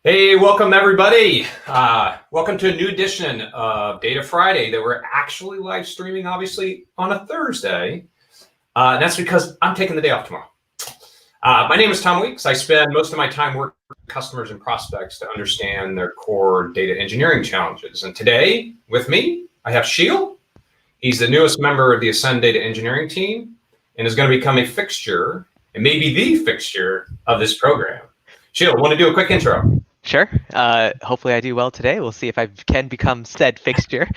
Hey, welcome everybody. Welcome to a new edition of Data Friday that we're actually live streaming, obviously, on a Thursday. And that's because I'm taking the day off tomorrow. My name is Tom Weeks. I spend most of my time working with customers and prospects to understand their core data engineering challenges. And today, with me, I have Sheil. He's the newest member of the Ascend Data Engineering team and is going to become a fixture, and maybe the fixture, of this program. Sheil, want to do a quick intro? Sure. Hopefully I do well today. We'll see if I can become said fixture.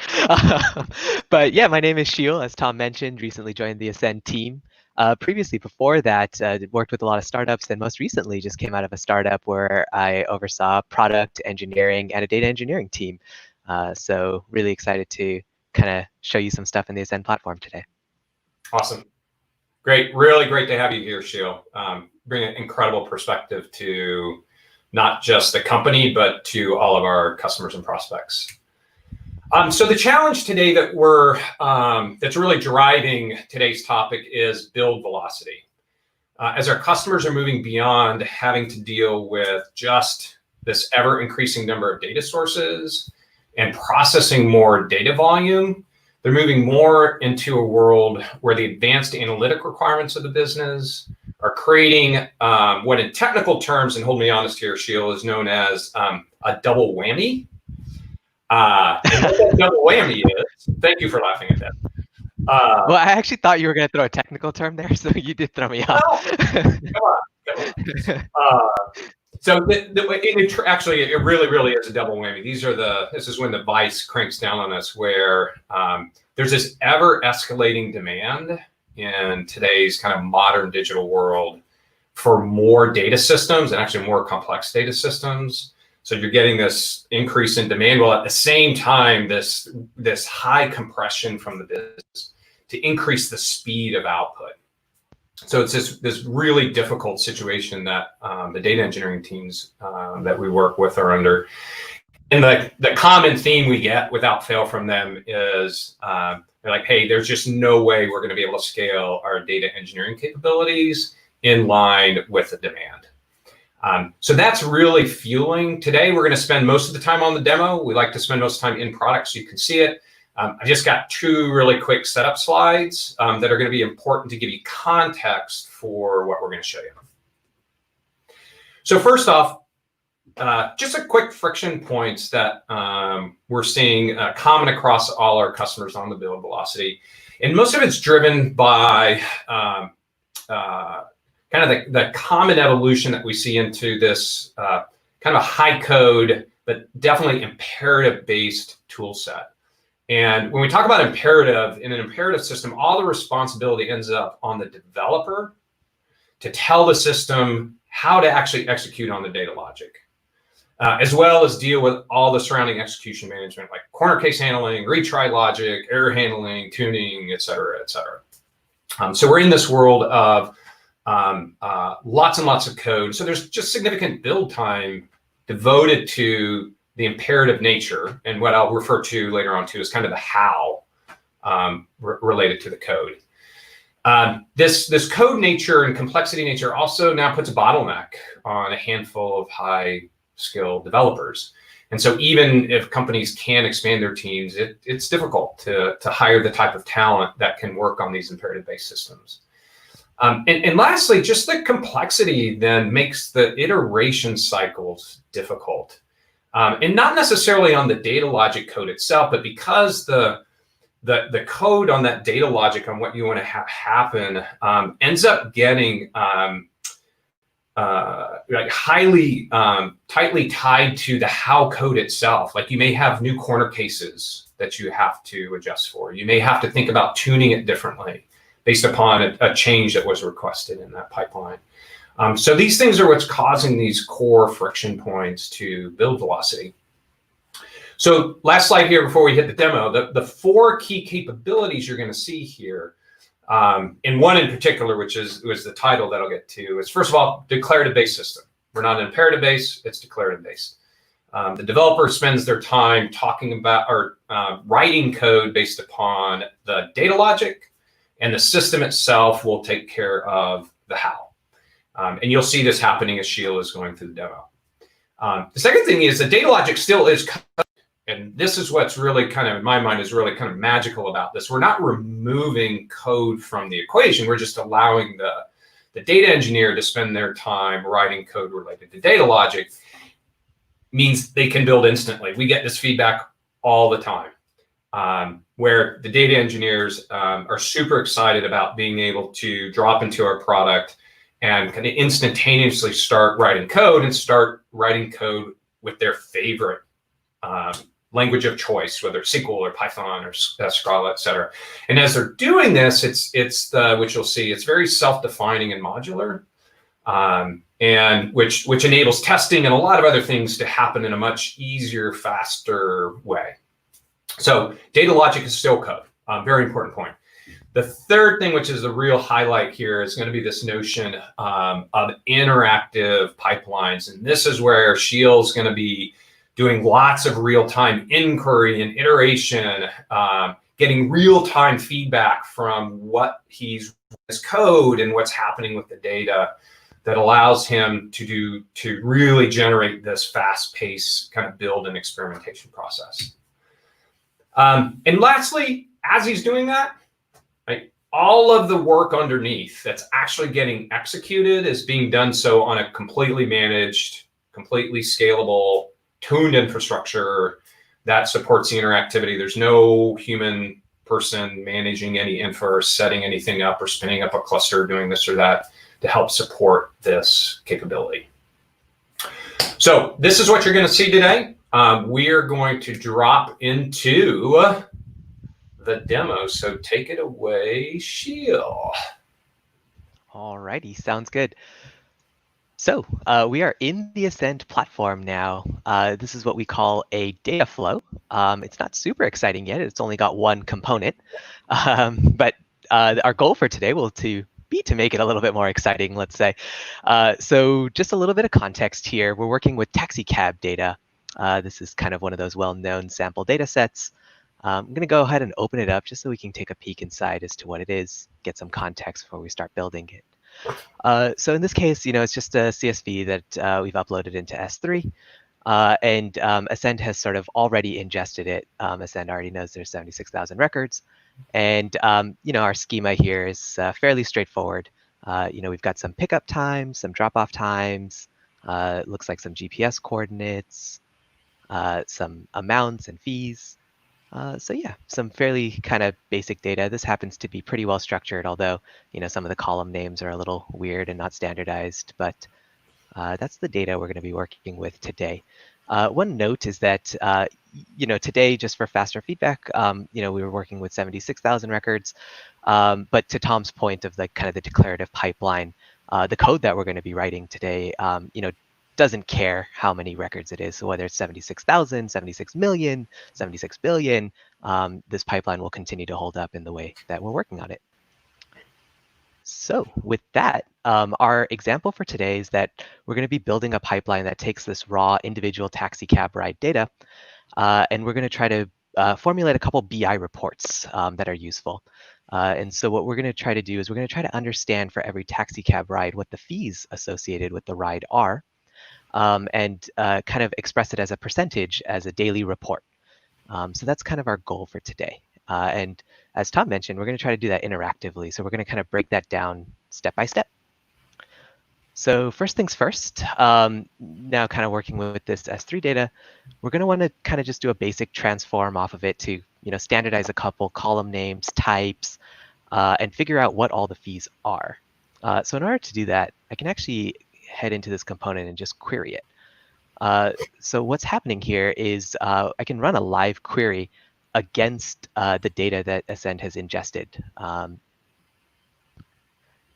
But yeah, my name is Sheil, as Tom mentioned, recently joined the Ascend team. Previously, before that, worked with a lot of startups, and most recently just came out of a startup where I oversaw product engineering and a data engineering team. So really excited to kind of show you some stuff in the Ascend platform today. Awesome. Great. Really great to have you here, Sheil. Bring an incredible perspective to not just the company, but to all of our customers and prospects. So the challenge today that that's really driving today's topic is build velocity. As our customers are moving beyond having to deal with just this ever increasing number of data sources and processing more data volume, they're moving more into a world where the advanced analytic requirements of the business are creating what in technical terms, and hold me honest here, Sheil, is known as a double whammy. And what that double whammy is, thank you for laughing at that. Well, I actually thought you were going to throw a technical term there, so you did throw me off. Come on. So actually, it really is a double whammy. This is when the vice cranks down on us, where there's this ever escalating demand in today's kind of modern digital world for more data systems and actually more complex data systems. So you're getting this increase in demand, while at the same time, this high compression from the business to increase the speed of output. So it's this really difficult situation that the data engineering teams that we work with are under. And the common theme we get without fail from them is they're like, hey, there's just no way we're going to be able to scale our data engineering capabilities in line with the demand. So that's really fueling. Today, we're going to spend most of the time on the demo. We like to spend most of the time in product so you can see it. I just got two really quick setup slides that are going to be important to give you context for what we're going to show you. So first off, just a quick friction points that we're seeing common across all our customers on the build velocity. And most of it's driven by kind of the common evolution that we see into this kind of high code, but definitely imperative-based tool set. And when we talk about imperative, in an imperative system, all the responsibility ends up on the developer to tell the system how to actually execute on the data logic, as well as deal with all the surrounding execution management, like corner case handling, retry logic, error handling, tuning, et cetera, et cetera. So we're in this world of lots and lots of code. So there's just significant build time devoted to the imperative nature, and what I'll refer to later on too is kind of the how related to the code. This code nature and complexity nature also now puts a bottleneck on a handful of high-skilled developers. And so even if companies can expand their teams, it's difficult to hire the type of talent that can work on these imperative-based systems. And lastly, just the complexity then makes the iteration cycles difficult. And not necessarily on the data logic code itself, but because the code on that data logic on what you want to have happen ends up getting like highly tightly tied to the how code itself. Like you may have new corner cases that you have to adjust for. You may have to think about tuning it differently based upon a change that was requested in that pipeline. So these things are what's causing these core friction points to build velocity. So last slide here before we hit the demo, the four key capabilities you're going to see here, and one in particular, which was the title that I'll get to, is first of all, declarative-based system. We're not imperative-based, it's declarative-based. The developer spends their time talking about or writing code based upon the data logic, and the system itself will take care of the how. And you'll see this happening as Sheil is going through the demo. The second thing is the data logic still is code. And this is what's really kind of, in my mind, is really kind of magical about this. We're not removing code from the equation. We're just allowing the data engineer to spend their time writing code related to data logic. Means they can build instantly. We get this feedback all the time, where the data engineers are super excited about being able to drop into our product and kind of instantaneously start writing code with their favorite language of choice, whether it's SQL or Python or Scala, et cetera. And as they're doing this, which you'll see, it's very self-defining and modular, and which enables testing and a lot of other things to happen in a much easier, faster way. So data logic is still code. Very important point. The third thing, which is the real highlight here, is going to be this notion of interactive pipelines. And this is where Sheil's going to be doing lots of real-time inquiry and iteration, getting real-time feedback from what his code and what's happening with the data that allows him to really generate this fast-paced kind of build and experimentation process. And lastly, as he's doing that, right, all of the work underneath that's actually getting executed is being done so on a completely managed, completely scalable, tuned infrastructure that supports the interactivity. There's no human person managing any info or setting anything up or spinning up a cluster, doing this or that to help support this capability. So this is what you're going to see today. We are going to drop into the demo. So take it away, Sheil. All righty, sounds good. So we are in the Ascend platform now. This is what we call a data flow. It's not super exciting yet. It's only got one component. But our goal for today will be to make it a little bit more exciting, let's say. So just a little bit of context here. We're working with taxi cab data. This is kind of one of those well-known sample data sets. I'm going to go ahead and open it up just so we can take a peek inside as to what it is, get some context before we start building it. So in this case, it's just a CSV that we've uploaded into S3. And Ascend has sort of already ingested it. Ascend already knows there's 76,000 records. And, our schema here is fairly straightforward. We've got some pickup times, some drop-off times, looks like some GPS coordinates, some amounts and fees. So yeah, some fairly kind of basic data. This happens to be pretty well structured, although, some of the column names are a little weird and not standardized, but that's the data we're going to be working with today. One note is that, today, just for faster feedback, we were working with 76,000 records, but to Tom's point of the kind of the declarative pipeline, the code that we're going to be writing today, doesn't care how many records it is. So whether it's 76,000, 76 million, 76 billion, this pipeline will continue to hold up in the way that we're working on it. So with that, our example for today is that we're going to be building a pipeline that takes this raw individual taxi cab ride data, and we're going to try to formulate a couple BI reports that are useful. And so what we're going to try to do is we're going to try to understand for every taxi cab ride what the fees associated with the ride are. And kind of express it as a percentage as a daily report. So that's kind of our goal for today. And as Tom mentioned, we're going to try to do that interactively. So we're going to kind of break that down step by step. So first things first, now kind of working with this S3 data, we're going to want to kind of just do a basic transform off of it to standardize a couple column names, types, and figure out what all the fees are. So in order to do that, I can actually head into this component and just query it. So what's happening here is I can run a live query against the data that Ascend has ingested.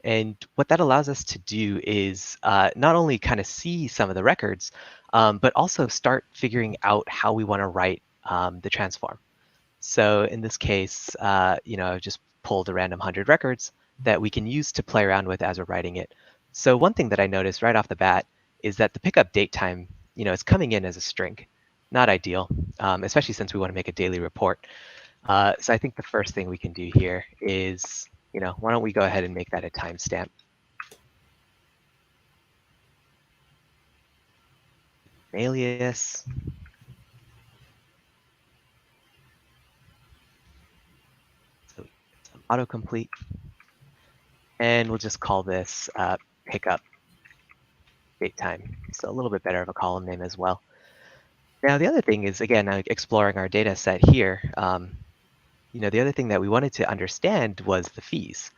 And what that allows us to do is not only kind of see some of the records, but also start figuring out how we want to write the transform. So in this case, I've just pulled a random 100 records that we can use to play around with as we're writing it. So one thing that I noticed right off the bat is that the pickup date time, is coming in as a string. Not ideal, especially since we want to make a daily report. So I think the first thing we can do here is, why don't we go ahead and make that a timestamp? alias. So some autocomplete. And we'll just call this pickup date time. So a little bit better of a column name as well. Now, the other thing is, again, exploring our data set here. The other thing that we wanted to understand was the fees.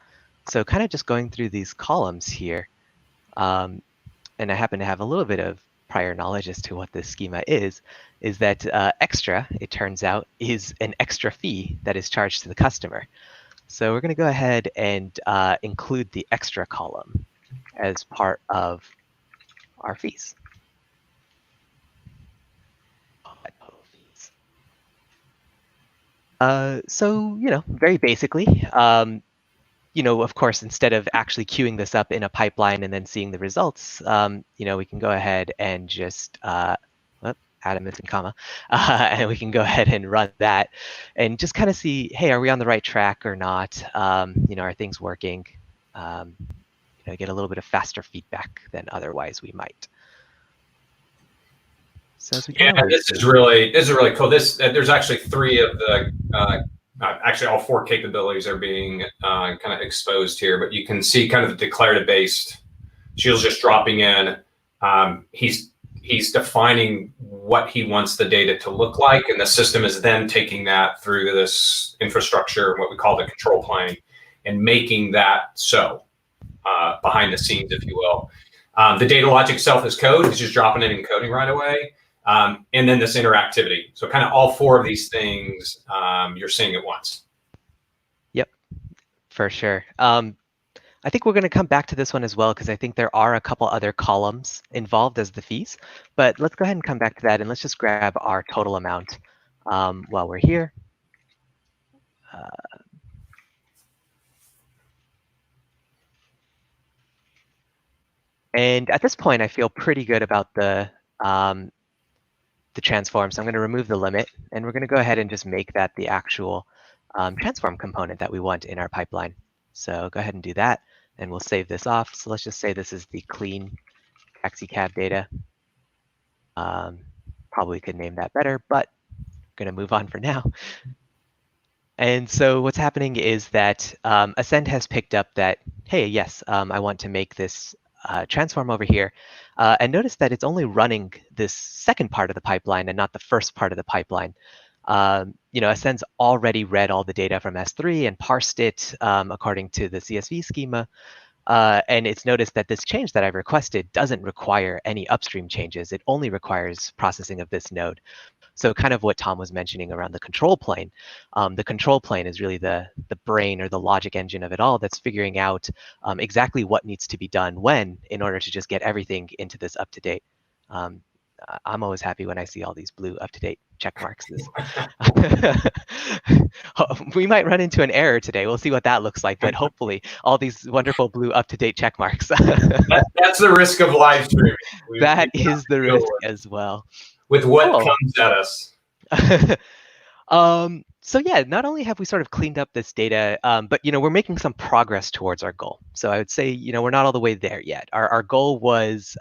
So kind of just going through these columns here, and I happen to have a little bit of prior knowledge as to what this schema is that extra, it turns out, is an extra fee that is charged to the customer. So we're going to go ahead and include the extra column as part of our fees. So, very basically, of course, instead of actually queuing this up in a pipeline and then seeing the results, we can go ahead and just add a missing comma, and we can go ahead and run that and just kind of see, hey, are we on the right track or not? Are things working? Get a little bit of faster feedback than otherwise we might. So as we this is really cool. There's actually three of the actually all four capabilities are being kind of exposed here, but you can see kind of the declarative based. Shield's just dropping in. He's defining what he wants the data to look like, and the system is then taking that through this infrastructure, what we call the control plane, and making that so behind the scenes, if you will. The data logic itself is code. He's just dropping it in coding right away. And then this interactivity. So kind of all four of these things you're seeing at once. Yep, for sure. I think we're going to come back to this one as well, because I think there are a couple other columns involved as the fees. But let's go ahead and come back to that, and let's just grab our total amount while we're here. And at this point, I feel pretty good about the transform. So I'm going to remove the limit, and we're going to go ahead and just make that the actual transform component that we want in our pipeline. So go ahead and do that, and we'll save this off. So let's just say this is the clean taxi cab data. Probably could name that better, but I'm going to move on for now. And so what's happening is that Ascend has picked up that, hey, yes, I want to make this transform over here. And notice that it's only running this second part of the pipeline and not the first part of the pipeline. Ascend's already read all the data from S3 and parsed it according to the CSV schema. And it's noticed that this change that I've requested doesn't require any upstream changes. It only requires processing of this node. So kind of what Tom was mentioning around the control plane. The control plane is really the brain or the logic engine of it all that's figuring out exactly what needs to be done when in order to just get everything into this up-to-date. I'm always happy when I see all these blue up-to-date check marks. We might run into an error today. We'll see what that looks like, but hopefully all these wonderful blue up-to-date check marks. That's the risk of live streaming. That is the risk as well. With what comes at us. So yeah, not only have we sort of cleaned up this data, but we're making some progress towards our goal. So I would say we're not all the way there yet. Our goal was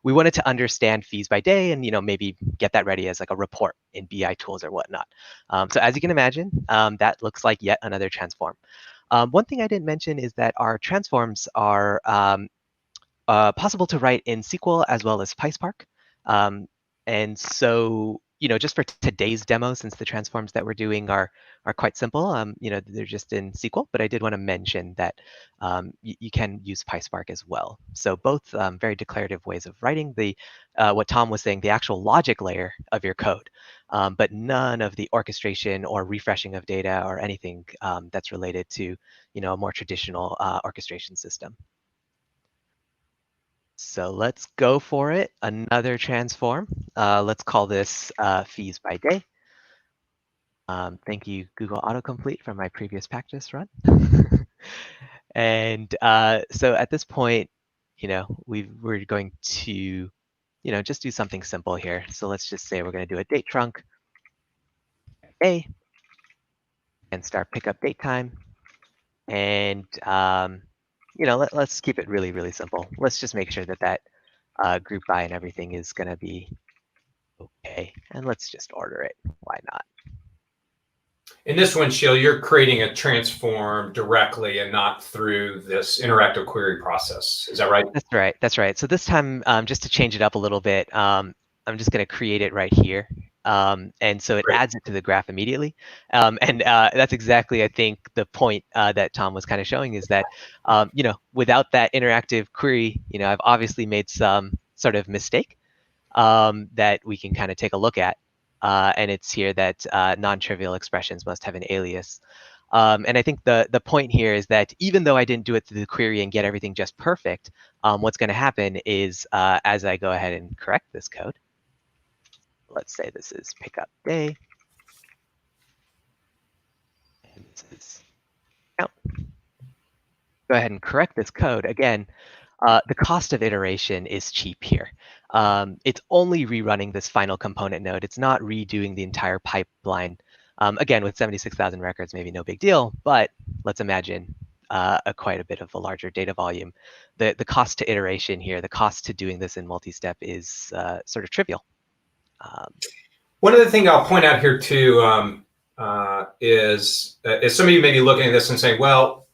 we wanted to understand fees by day and maybe get that ready as like a report in BI tools or whatnot. So as you can imagine, that looks like yet another transform. One thing I didn't mention is that our transforms are possible to write in SQL as well as PySpark. And so, just for today's demo, since the transforms that we're doing are quite simple, they're just in SQL, but I did want to mention that you can use PySpark as well. So both very declarative ways of writing what Tom was saying, the actual logic layer of your code, but none of the orchestration or refreshing of data or anything that's related to, a more traditional orchestration system. So let's go for it. Another transform. Let's call this fees by day. Thank you, Google Autocomplete, for my previous practice run. And so at this point, we're going to, just do something simple here. So let's just say we're going to do a date trunk A and start pickup date time. And let's keep it really, really simple. Let's just make sure that group by and everything is going to be day, and let's just order it. Why not? In this one, Sheil, you're creating a transform directly and not through this interactive query process. Is that right? That's right. That's right. So this time, just to change it up a little bit, I'm just going to create it right here. And so it Great. adds it to the graph immediately. And that's exactly, I think, the point that Tom was kind of showing is that, without that interactive query, I've obviously made some sort of mistake that we can kind of take a look at. And it's here that non-trivial expressions must have an alias. And I think the point here is that even though I didn't do it through the query and get everything just perfect, what's going to happen is as I go ahead and correct this code, let's say this is pickup day, and this is count. Go ahead and correct this code. Again, the cost of iteration is cheap here. It's only rerunning this final component node. It's not redoing the entire pipeline. Again, with 76,000 records, maybe no big deal, but let's imagine quite a bit of a larger data volume. The cost to iteration here, the cost to doing this in multi-step is sort of trivial. One other thing I'll point out here too is some of you may be looking at this and saying, well,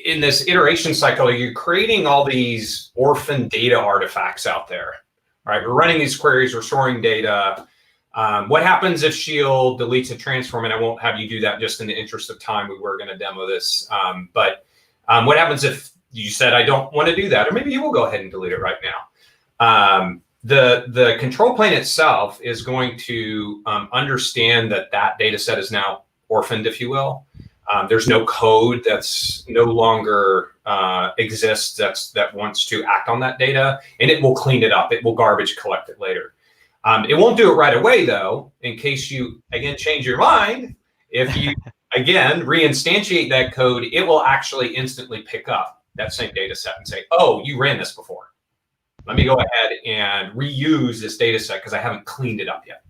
in this iteration cycle, you're creating all these orphan data artifacts out there, right? We're running these queries, we're storing data. What happens if Sheil deletes a transform? And I won't have you do that just in the interest of time. We were going to demo this. But what happens if you said, I don't want to do that? Or maybe you will go ahead and delete it right now. The control plane itself is going to understand that that data set is now orphaned, if you will. There's no code that's no longer exists that wants to act on that data, and it will clean it up. It will garbage collect it later. It won't do it right away, though, in case you, again, change your mind. If you, again, reinstantiate that code, it will actually instantly pick up that same data set and say, oh, you ran this before. Let me go ahead and reuse this data set because I haven't cleaned it up yet.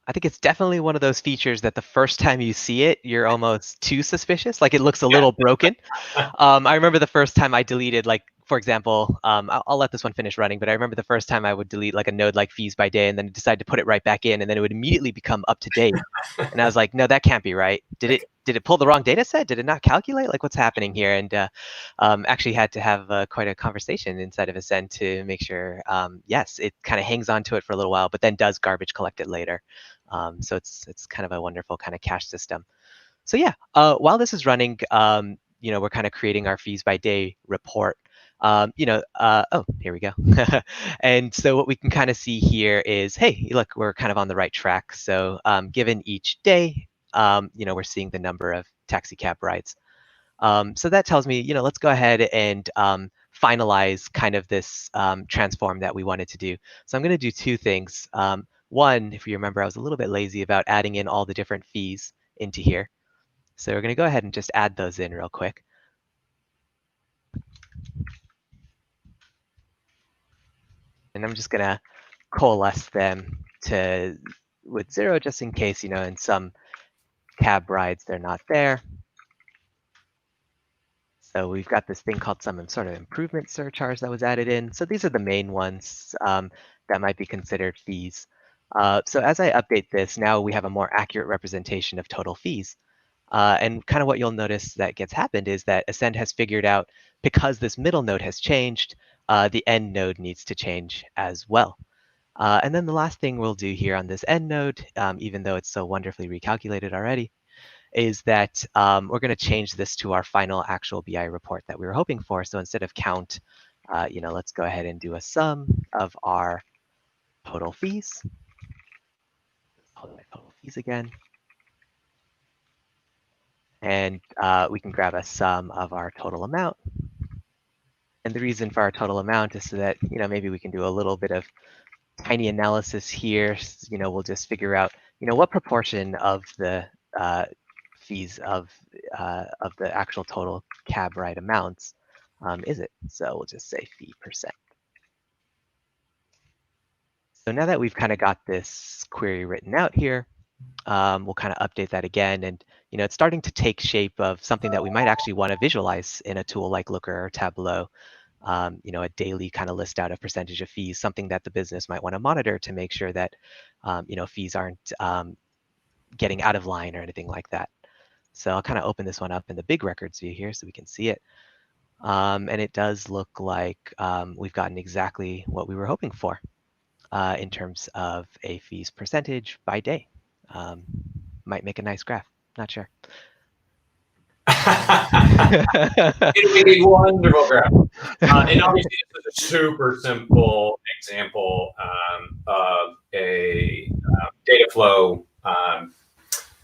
I think it's definitely one of those features that the first time you see it, you're almost too suspicious. Like it looks a little broken. I remember the first time I deleted, like, for example, I'll let this one finish running, but I remember the first time I would delete like a node like fees by day and then decide to put it right back in, and then it would immediately become up to date. And I was like, no, that can't be right. Did it pull the wrong data set? Did it not calculate? Like, what's happening here? And actually had to have quite a conversation inside of Ascend to make sure, yes, it kind of hangs on to it for a little while, but then does garbage collect it later. So it's kind of a wonderful kind of cache system. So yeah, while this is running, we're kind of creating our fees by day report. Oh, here we go. And so what we can kind of see here is, hey, look, we're kind of on the right track. So given each day, we're seeing the number of taxi cab rides. So that tells me, let's go ahead and finalize kind of this transform that we wanted to do. So I'm going to do two things. One, if you remember, I was a little bit lazy about adding in all the different fees into here. So we're going to go ahead and just add those in real quick. And I'm just going to coalesce them with 0 just in case, in some cab rides they're not there. So we've got this thing called some sort of improvement surcharge that was added in. So these are the main ones that might be considered fees. So as I update this, now we have a more accurate representation of total fees. And kind of what you'll notice that gets happened is that Ascend has figured out, because this middle node has changed, the end node needs to change as well. And then the last thing we'll do here on this end node, even though it's so wonderfully recalculated already, is that we're going to change this to our final actual BI report that we were hoping for. So instead of count, let's go ahead and do a sum of our total fees. Call it total fees again. And we can grab a sum of our total amount. And the reason for our total amount is so that, maybe we can do a little bit of tiny analysis here. We'll just figure out, what proportion of the fees of the actual total cab ride amounts is it? So we'll just say fee percent. So now that we've kind of got this query written out here, we'll kind of update that again. And, it's starting to take shape of something that we might actually want to visualize in a tool like Looker or Tableau. a daily kind of list out of percentage of fees, something that the business might want to monitor to make sure that, fees aren't getting out of line or anything like that. So I'll kind of open this one up in the big records view here so we can see it. And it does look like we've gotten exactly what we were hoping for in terms of a fees percentage by day. Might make a nice graph, not sure. It'll be a wonderful graph. And obviously, this is a super simple example of a data flow.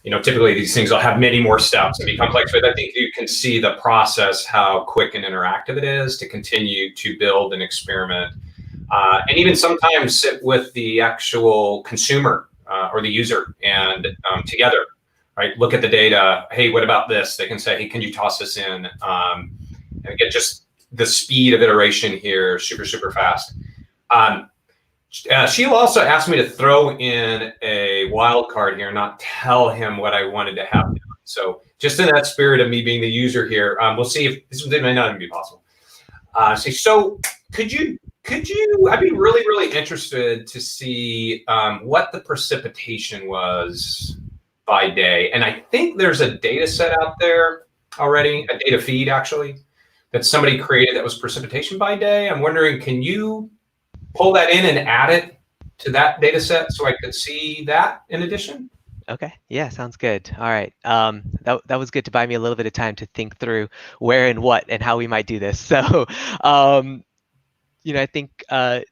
Typically these things will have many more steps and be complex, but I think you can see the process, how quick and interactive it is to continue to build and experiment, and even sometimes sit with the actual consumer or the user and together, right? Look at the data. Hey, what about this? They can say, hey, can you toss this in? And get just the speed of iteration here, super, super fast. Sheila also asked me to throw in a wild card here, not tell him what I wanted to have done. So just in that spirit of me being the user here, we'll see if this may not even be possible. So could you? I'd be really, really interested to see what the precipitation was by day. And I think there's a data set out there already, a data feed actually, that somebody created that was precipitation by day. I'm wondering, can you pull that in and add it to that data set so I could see that in addition? Okay, yeah, sounds good. All right, that was good to buy me a little bit of time to think through where and what and how we might do this. So, I think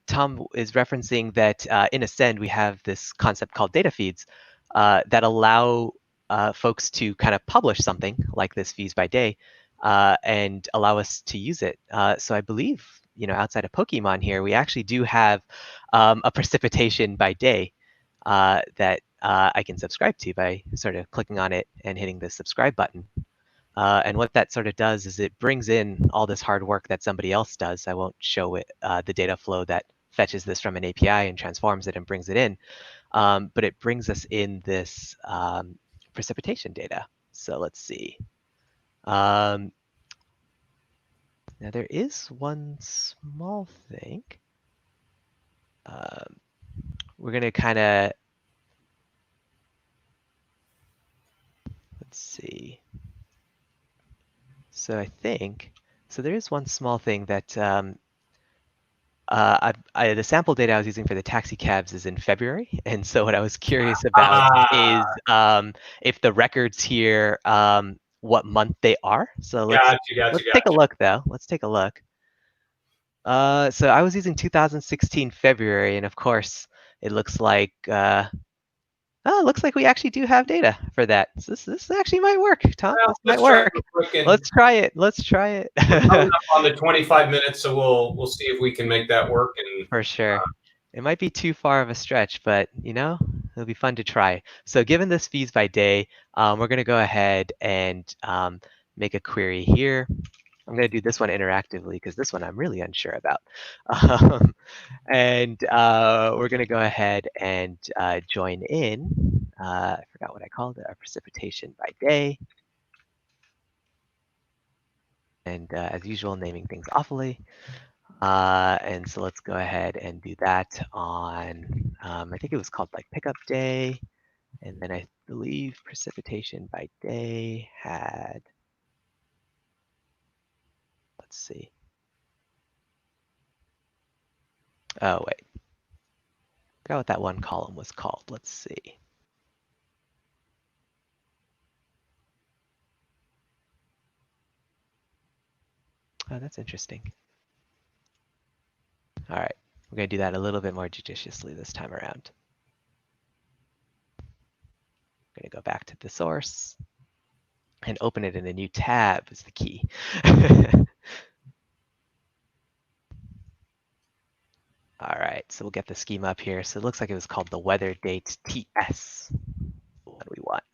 Tom is referencing that in Ascend we have this concept called data feeds that allow folks to kind of publish something like this fees by day and allow us to use it. So I believe, outside of Pokemon here, we actually do have a precipitation by day that I can subscribe to by sort of clicking on it and hitting the subscribe button. And what that sort of does is it brings in all this hard work that somebody else does. I won't show it the data flow that fetches this from an API and transforms it and brings it in, but it brings us in this precipitation data. So let's see. Now there is one small thing. We're going to kind of, let's see. So I think, so there is one small thing that the sample data I was using for the taxi cabs is in February. And so what I was curious about is if the records here, what month they are. So let's take a look though. Let's take a look. So I was using 2016 February, and of course it looks like it looks like we actually do have data for that. So this actually might work, Tom. Well, this might work. Let's try it. Let's try it. We're coming up on the 25 minutes, so we'll see if we can make that work. And for sure. It might be too far of a stretch, but it'll be fun to try. So given this fees by day, we're going to go ahead and make a query here. I'm going to do this one interactively because this one I'm really unsure about. And we're going to go ahead and join in. I forgot what I called it, our precipitation by day. And as usual, naming things awfully. And so let's go ahead and do that on, I think it was called like pickup day. And then I believe precipitation by day had, let's see. Oh, wait. I forgot what that one column was called. Let's see. Oh, that's interesting. All right, we're going to do that a little bit more judiciously this time around. I'm going to go back to the source and open it in a new tab is the key. All right, so we'll get the schema up here. So it looks like it was called the weather date TS. What do we want?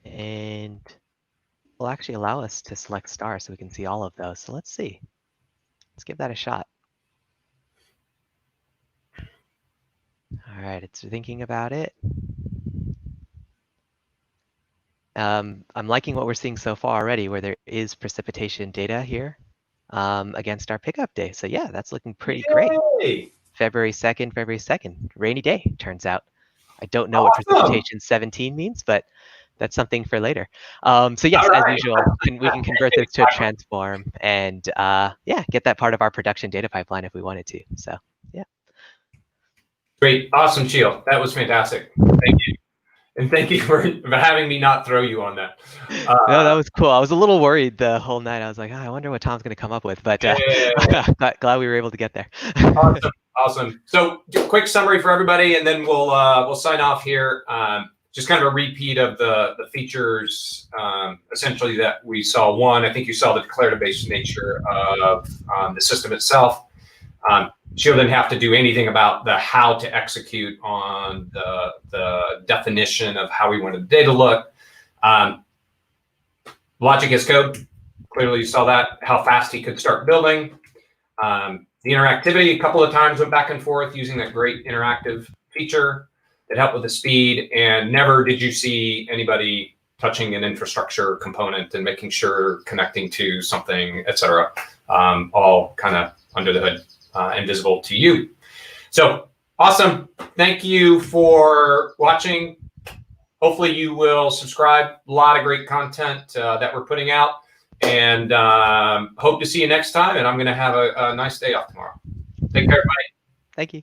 And will actually allow us to select stars so we can see all of those. So let's see. let's give that a shot. All right, it's thinking about it. I'm liking what we're seeing so far already, where there is precipitation data here against our pickup day. So yeah, that's looking pretty great. February 2nd, rainy day, turns out. I don't know what precipitation 17 means, but that's something for later. So yes, as usual, we can convert this to a transform and yeah, get that part of our production data pipeline if we wanted to. So yeah. Great, awesome, Sheil. That was fantastic. Thank you. And thank you for having me not throw you on that. No, that was cool. I was a little worried the whole night. I was like, oh, I wonder what Tom's going to come up with, but glad we were able to get there. Awesome. So, quick summary for everybody, and then we'll sign off here. Just kind of a repeat of the features, essentially that we saw. One, I think you saw the declarative-based nature of the system itself. She'll then have to do anything about the how to execute on the definition of how we wanted the data to look. Logic as code, clearly you saw that, how fast he could start building. The interactivity, a couple of times went back and forth using that great interactive feature that helped with the speed, and never did you see anybody touching an infrastructure component and making sure connecting to something, et cetera, all kind of under the hood and visible to you. So awesome. Thank you for watching. Hopefully you will subscribe. A lot of great content that we're putting out, and hope to see you next time. And I'm going to have a nice day off tomorrow. Take care, everybody. Thank you.